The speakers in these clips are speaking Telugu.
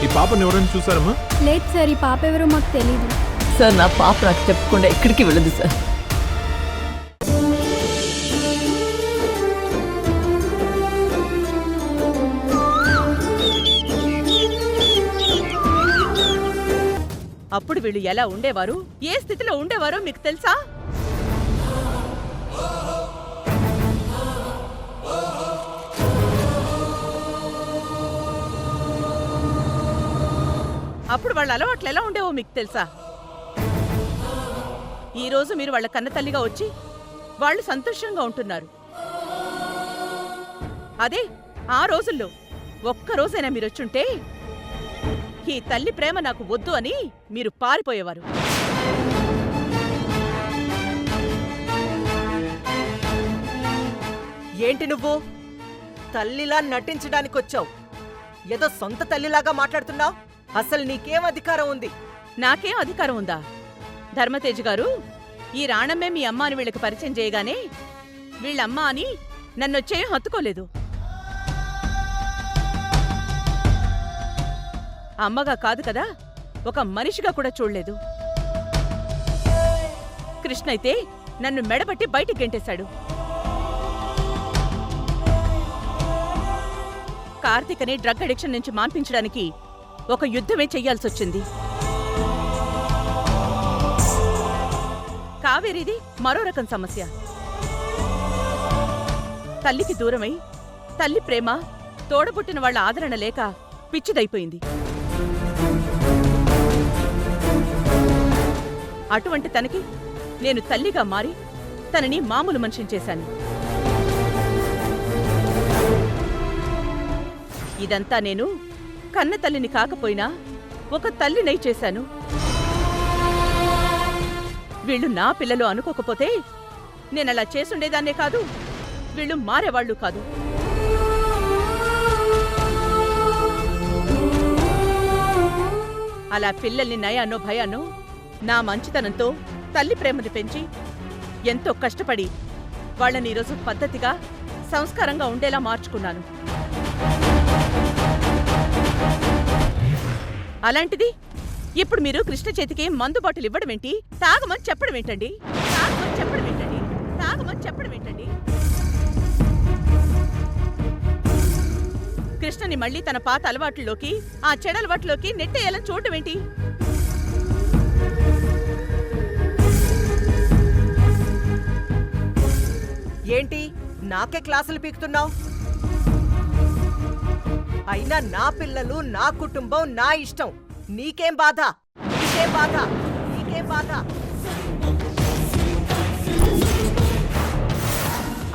ఈ పాపను ఎవరైనా చూసారమ్మా? లేదు సార్, ఈ పాప ఎవరో మాకు తెలీదు సార్. నా పాప నాకు చెప్పకుండా ఎక్కడికి వెళ్ళదు సార్. అప్పుడు వీళ్ళు ఎలా ఉండేవారు, ఏ స్థితిలో ఉండేవారో మీకు తెలుసా? అప్పుడు వాళ్ళ అలవాట్లు ఎలా ఉండేవో మీకు తెలుసా? ఈరోజు మీరు వాళ్ళ కన్నతల్లిగా వచ్చి వాళ్ళు సంతోషంగా ఉంటున్నారు. అదే ఆ రోజుల్లో ఒక్కరోజైనా మీరొచ్చుంటే ఈ తల్లి ప్రేమ నాకు వద్దు అని మీరు పారిపోయేవారు. ఏంటి నువ్వు తల్లిలా నటించడానికొచ్చావు? ఏదో సొంత తల్లిలాగా మాట్లాడుతున్నావు. అసలు నీకేం అధికారం ఉంది? నాకేం అధికారం ఉందా? ధర్మతేజ్ గారు, ఈ రాణమ్మే మీ అమ్మ అని వీళ్ళకి పరిచయం చేయగానే వీళ్ళమ్మ అని నన్నొచ్చేయం హత్తుకోలేదు. అమ్మగా కాదు కదా, ఒక మనిషిగా కూడా చూడలేదు. కృష్ణ అయితే నన్ను మెడబట్టి బయటికి గెంటేశాడు. కార్తీకని డ్రగ్ అడిక్షన్ నుంచి మాన్పించడానికి ఒక యుద్ధమే చెయ్యాల్సొచ్చింది. కావేరీది మరో రకం సమస్య. తల్లికి దూరమై తల్లి ప్రేమ, తోడబుట్టిన వాళ్ల ఆదరణ లేక పిచ్చిదైపోయింది. అటువంటి తనకి నేను తల్లిగా మారి తనని మామూలు మనిషిని చేశాను. ఇదంతా నేను కన్న తల్లిని కాకపోయినా ఒక తల్లినై చేశాను. వీళ్ళు నా పిల్లలు అనుకోకపోతే నేనలా చేసుండేదాన్నే కాదు, వీళ్ళు మారేవాళ్లు కాదు. అలా పిల్లల్ని నయానో భయానో నా మంచితనంతో తల్లి ప్రేమను పెంచి ఎంతో కష్టపడి వాళ్ళని ఈరోజు పద్ధతిగా, సంస్కారంగా ఉండేలా మార్చుకున్నాను. అలాంటిది ఇప్పుడు మీరు కృష్ణ చేతికి మందు బాటిల్ ఇవ్వడమేంటి, తాగమని చెప్పడమేంటండి? తాగమని చెప్పడమేంటండి? తాగమని చెప్పడమేంటండి? కృష్ణని మళ్ళీ తన పాత అలవాట్లలోకి, ఆ చెడలవాట్లోకి నెట్టేయాలని చూడటమేంటి? ఏంటి నాకే క్లాసులు పీకుతున్నావు? అయినా నా పిల్లలు, నా కుటుంబం, నా ఇష్టం. నీకేం బాధ? నీకేం బాధ? నీకేం బాధ?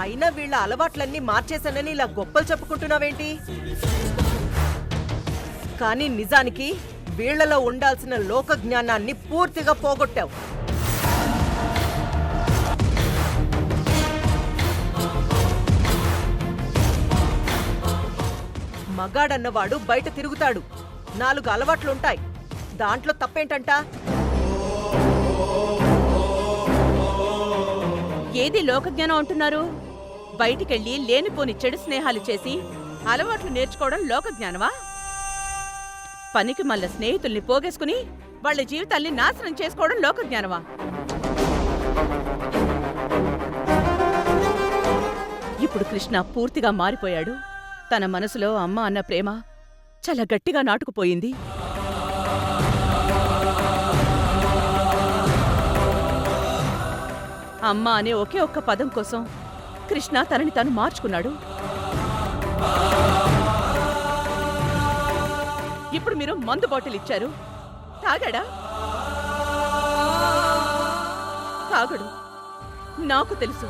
అయినా వీళ్ళ అలవాట్లన్నీ మార్చేశానని ఇలా గొప్పలు చెప్పుకుంటున్నావేంటి? కానీ నిజానికి వీళ్లలో ఉండాల్సిన లోక జ్ఞానాన్ని పూర్తిగా పోగొట్టావు. మగాడన్నవాడు బయట తిరుగుతాడు, 4 అలవాట్లుంటాయి. దాంట్లో తప్పేంటంట? ఏది లోకజ్ఞానం అంటున్నారు? బయటికెళ్ళి లేనిపోని చెడు స్నేహాలు చేసి అలవాట్లు నేర్చుకోవడం లోకజ్ఞానమా? పనికి మళ్ళ స్నేహితుల్ని పోగేసుకుని వాళ్ళ జీవితాల్ని నాశనం చేసుకోవడం లోకజ్ఞానమా? ఇప్పుడు కృష్ణ పూర్తిగా మారిపోయాడు. తన మనసులో అమ్మ అన్న ప్రేమ చాలా గట్టిగా నాటుకుపోయింది. అమ్మ అనే ఒకే ఒక్క పదం కోసం కృష్ణ తనని తాను మార్చుకున్నాడు. ఇప్పుడు మీరు మందు బాటిల్ ఇచ్చారు, తాగాడా? తాగడు, నాకు తెలుసు.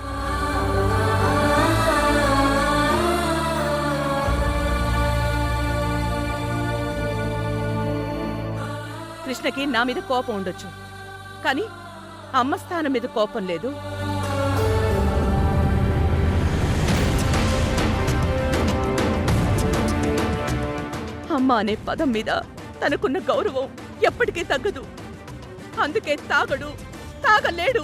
కృష్ణకి నా మీద కోపం ఉండొచ్చు, కానీ అమ్మ స్థానం మీద కోపం లేదు. అమ్మ అనే పదం మీద తనకున్న గౌరవం ఎప్పటికీ తగ్గదు. అందుకే తాగడు, తాగలేడు.